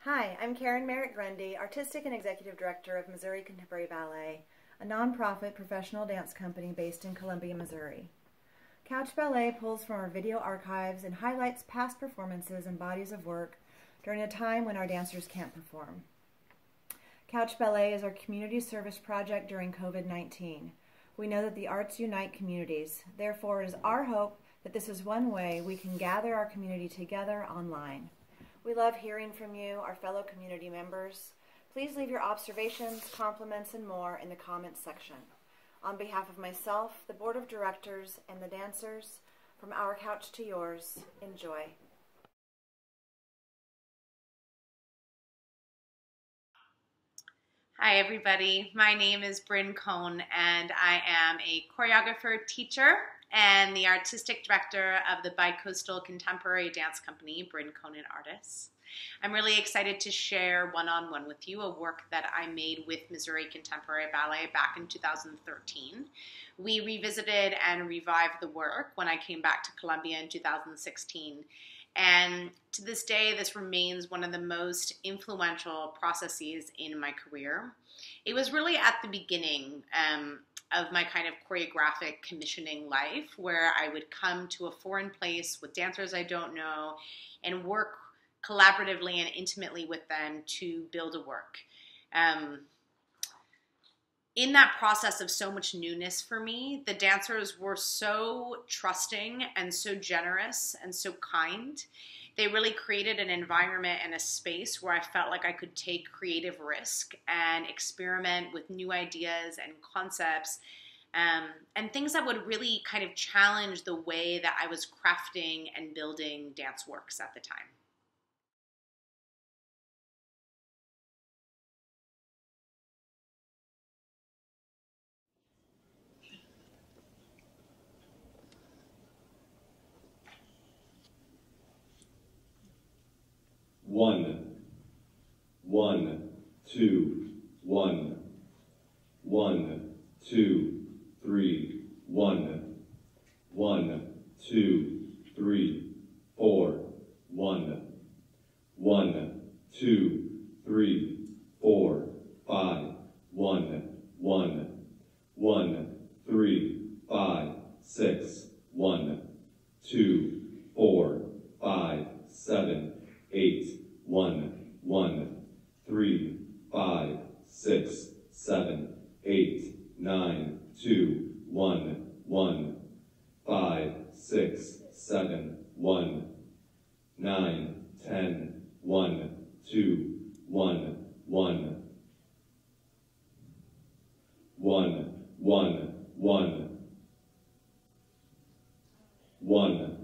Hi, I'm Karen Merritt-Grundy, Artistic and Executive Director of Missouri Contemporary Ballet, a nonprofit professional dance company based in Columbia, Missouri. Couch Ballet pulls from our video archives and highlights past performances and bodies of work during a time when our dancers can't perform. Couch Ballet is our community service project during COVID-19. We know that the arts unite communities. Therefore, it is our hope that this is one way we can gather our community together online. We love hearing from you, our fellow community members. Please leave your observations, compliments, and more in the comments section. On behalf of myself, the board of directors, and the dancers, from our couch to yours, enjoy. Hi everybody, my name is Bryn Cohn and I am a choreographer, teacher, and the artistic director of the Bicoastal Contemporary Dance Company, Bryn Cohn and Artists. I'm really excited to share one-on-one with you a work that I made with Missouri Contemporary Ballet back in 2013. We revisited and revived the work when I came back to Columbia in 2016. And to this day, this remains one of the most influential processes in my career. It was really at the beginning of my kind of choreographic commissioning life, where I would come to a foreign place with dancers I don't know and work collaboratively and intimately with them to build a work. In that process of so much newness for me, the dancers were so trusting and so generous and so kind. They really created an environment and a space where I felt like I could take creative risk and experiment with new ideas and concepts and things that would really kind of challenge the way that I was crafting and building dance works at the time. One, 2, 1, 1, 2, 3, 1, 1, 2, 3, 4, 1, 1, 2, 3, 4, 5, 1, 1, 1, 3, 5, 6, 1, 2, 4, 5, 7, 8, 1, 1, 3, 5, 6, 7, 8, 9, 2, 1, 1, 5, 6, 7, 1, 9, 10, 1, 2, 1, 1, 1, 1, 1, 1.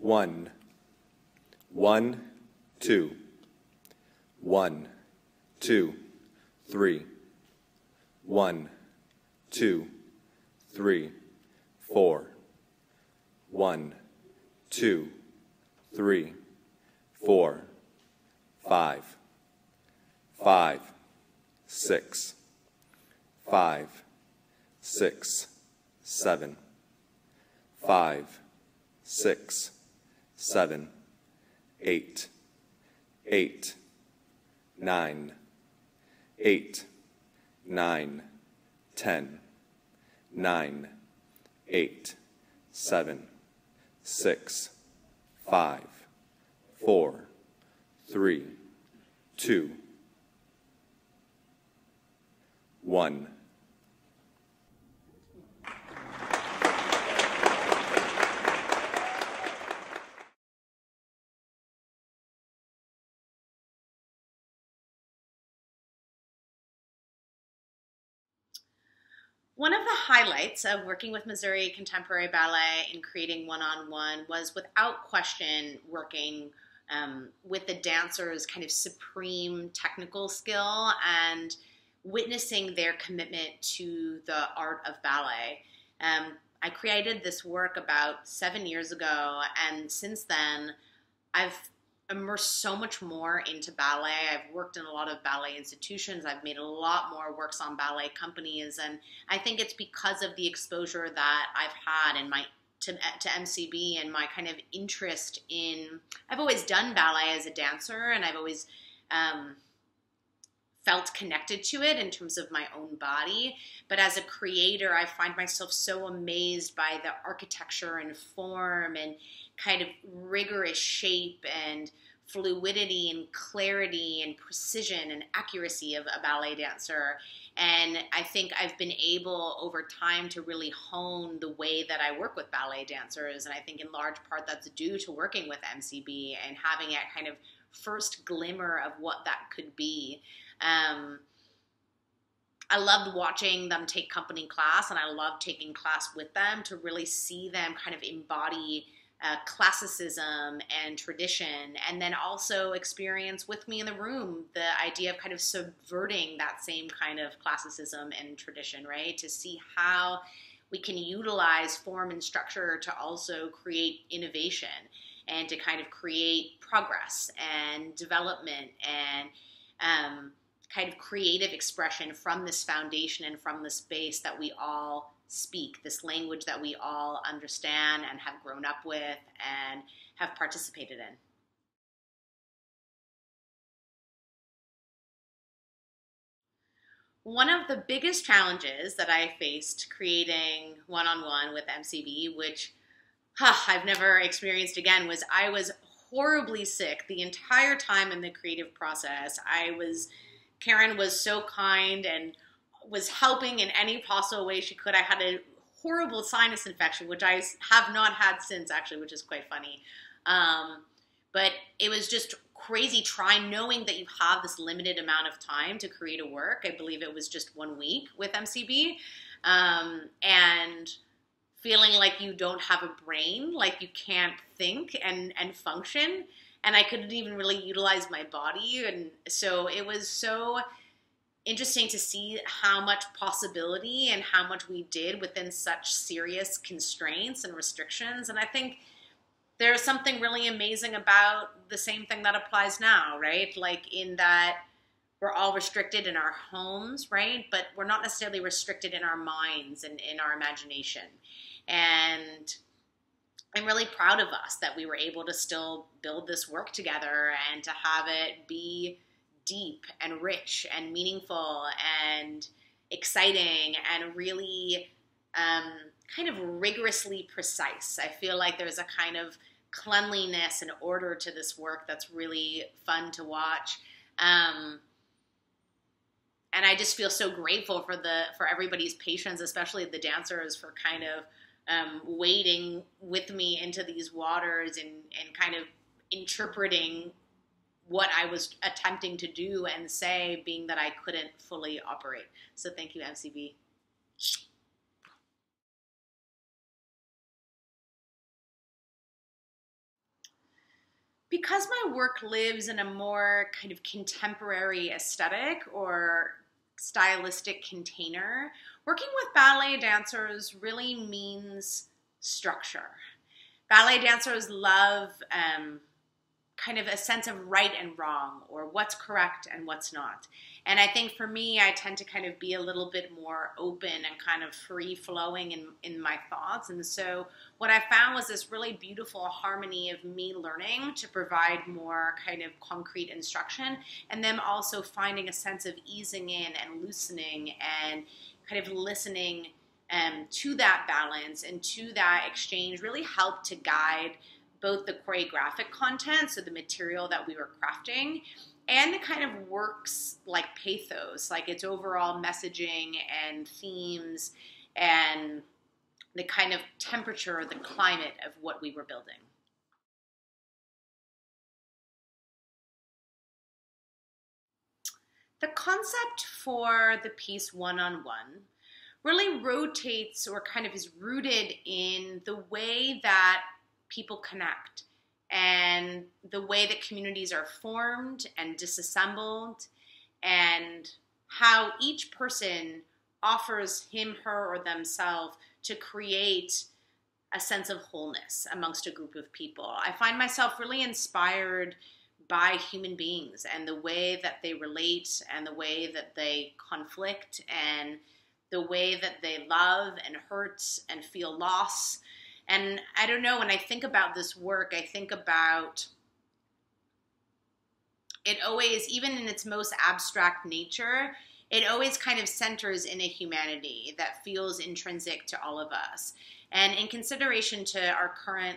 1, 1, 2, 1, 2, 3, 1, 2, 3, 4, 1, 2, 3, 4, 5, 5, 6, 5, 6, 7, 5, 6, 7, 8, 8, 9, 8, 9, 10, 9, 8, 7, 6, 5, 4, 3, 2, 1. One of the highlights of working with Missouri Contemporary Ballet in creating one-on-one was without question working with the dancers' kind of supreme technical skill and witnessing their commitment to the art of ballet. I created this work about 7 years ago, and since then I've immersed so much more into ballet. I've worked in a lot of ballet institutions. I've made a lot more works on ballet companies, and I think it's because of the exposure that I've had in my to MCB and my kind of interest in. I've always done ballet as a dancer, and I've always felt connected to it in terms of my own body. But as a creator, I find myself so amazed by the architecture and form and kind of rigorous shape and fluidity and clarity and precision and accuracy of a ballet dancer. And I think I've been able over time to really hone the way that I work with ballet dancers. And I think in large part that's due to working with MCB and having a kind of first glimmer of what that could be. I loved watching them take company class, and I loved taking class with them to really see them kind of embody classicism and tradition, and then also experience with me in the room the idea of kind of subverting that same kind of classicism and tradition, right? To see how we can utilize form and structure to also create innovation and to kind of create progress and development and kind of creative expression from this foundation and from this space that we all speak, this language that we all understand and have grown up with and have participated in. One of the biggest challenges that I faced creating one-on-one with MCB, which I've never experienced again, was I was horribly sick the entire time in the creative process. Karen was so kind and was helping in any possible way she could. I had a horrible sinus infection, which I have not had since, actually, which is quite funny. But it was just crazy knowing that you have this limited amount of time to create a work. I believe it was just 1 week with MCB. And feeling like you don't have a brain, like you can't think and function. And I couldn't even really utilize my body. And so it was so interesting to see how much possibility and how much we did within such serious constraints and restrictions. And I think there's something really amazing about the same thing that applies now, right? Like in that we're all restricted in our homes, right? But we're not necessarily restricted in our minds and in our imagination. And I'm really proud of us that we were able to still build this work together and to have it be deep and rich and meaningful and exciting and really kind of rigorously precise. I feel like there's a kind of cleanliness and order to this work that's really fun to watch. And I just feel so grateful for everybody's patience, especially the dancers, for kind of wading with me into these waters and kind of interpreting what I was attempting to do and say, being that I couldn't fully operate. So thank you, MCB. Because my work lives in a more kind of contemporary aesthetic or stylistic container, working with ballet dancers really means structure. Ballet dancers love kind of a sense of right and wrong, or what's correct and what's not. And I think for me, I tend to kind of be a little bit more open and kind of free-flowing in my thoughts. And so what I found was this really beautiful harmony of me learning to provide more kind of concrete instruction, and then also finding a sense of easing in and loosening and kind of listening to that balance and to that exchange really helped to guide both the choreographic content, so the material that we were crafting, and the kind of works like pathos, like its overall messaging and themes and the kind of temperature, the climate of what we were building. The concept for the piece One-on-One really rotates or kind of is rooted in the way that people connect and the way that communities are formed and disassembled, and how each person offers him, her, or themselves to create a sense of wholeness amongst a group of people. I find myself really inspired by human beings and the way that they relate and the way that they conflict and the way that they love and hurt and feel loss. And I don't know, when I think about this work, I think about it always, even in its most abstract nature, it always kind of centers in a humanity that feels intrinsic to all of us. And in consideration to our current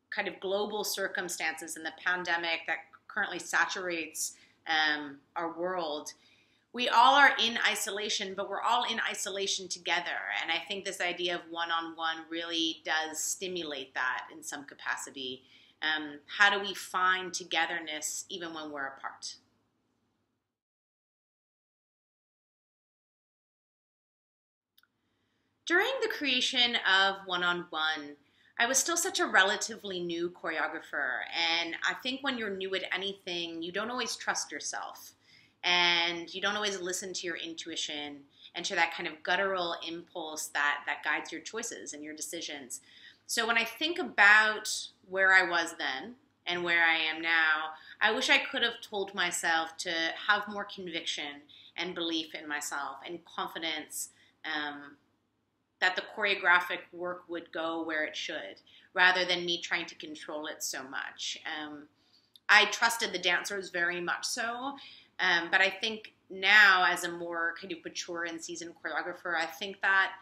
kind of global circumstances and the pandemic that currently saturates our world, we all are in isolation, but we're all in isolation together. And I think this idea of one-on-one really does stimulate that in some capacity. How do we find togetherness even when we're apart? During the creation of One-on-One, I was still such a relatively new choreographer. And I think when you're new at anything, you don't always trust yourself. And you don't always listen to your intuition and to that kind of guttural impulse that guides your choices and your decisions. So when I think about where I was then and where I am now, I wish I could have told myself to have more conviction and belief in myself and confidence that the choreographic work would go where it should, rather than me trying to control it so much. I trusted the dancers very much so. But I think now, as a more kind of mature and seasoned choreographer, I think that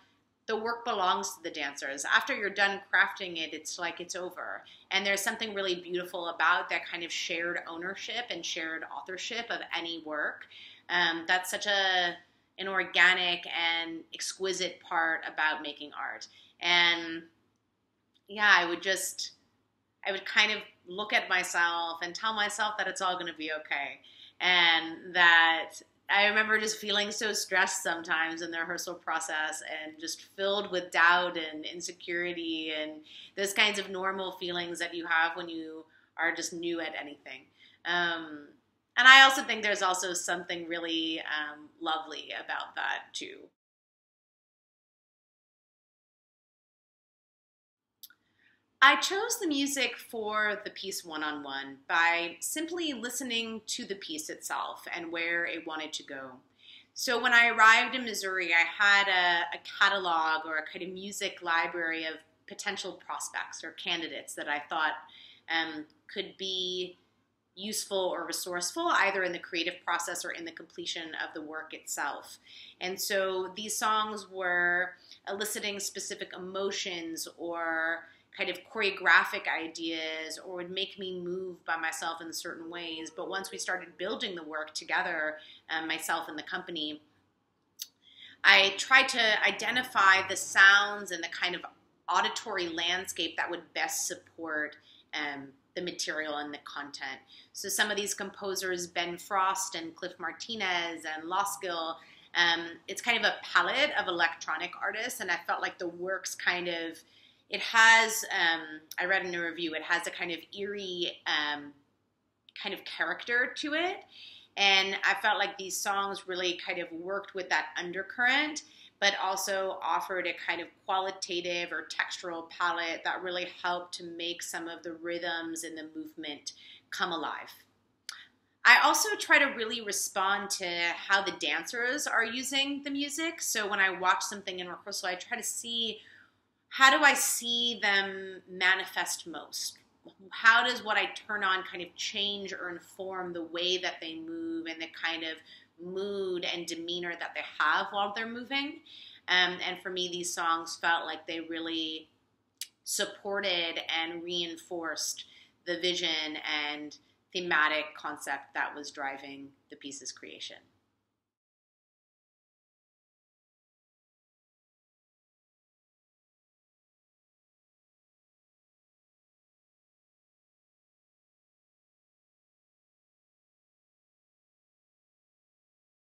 the work belongs to the dancers. After you're done crafting it, it's like it's over. And there's something really beautiful about that kind of shared ownership and shared authorship of any work. That's such an organic and exquisite part about making art. And yeah, I would kind of look at myself and tell myself that it's all going to be okay. And that I remember just feeling so stressed sometimes in the rehearsal process and just filled with doubt and insecurity and those kinds of normal feelings that you have when you are just new at anything. And I also think there's also something really lovely about that too. I chose the music for the piece One-on-One by simply listening to the piece itself and where it wanted to go. So when I arrived in Missouri, I had a catalog or a kind of music library of potential prospects or candidates that I thought could be useful or resourceful, either in the creative process or in the completion of the work itself. And so these songs were eliciting specific emotions or kind of choreographic ideas, or would make me move by myself in certain ways. But once we started building the work together, myself and the company, I tried to identify the sounds and the kind of auditory landscape that would best support the material and the content. So some of these composers, Ben Frost and Cliff Martinez and Loskill, it's kind of a palette of electronic artists, and I felt like the works kind of it has, I read in a review, it has a kind of eerie kind of character to it. And I felt like these songs really kind of worked with that undercurrent, but also offered a kind of qualitative or textural palette that really helped to make some of the rhythms and the movement come alive. I also try to really respond to how the dancers are using the music. So when I watch something in rehearsal, I try to see, how do I see them manifest most? How does what I turn on kind of change or inform the way that they move and the kind of mood and demeanor that they have while they're moving? And for me, these songs felt like they really supported and reinforced the vision and thematic concept that was driving the piece's creation.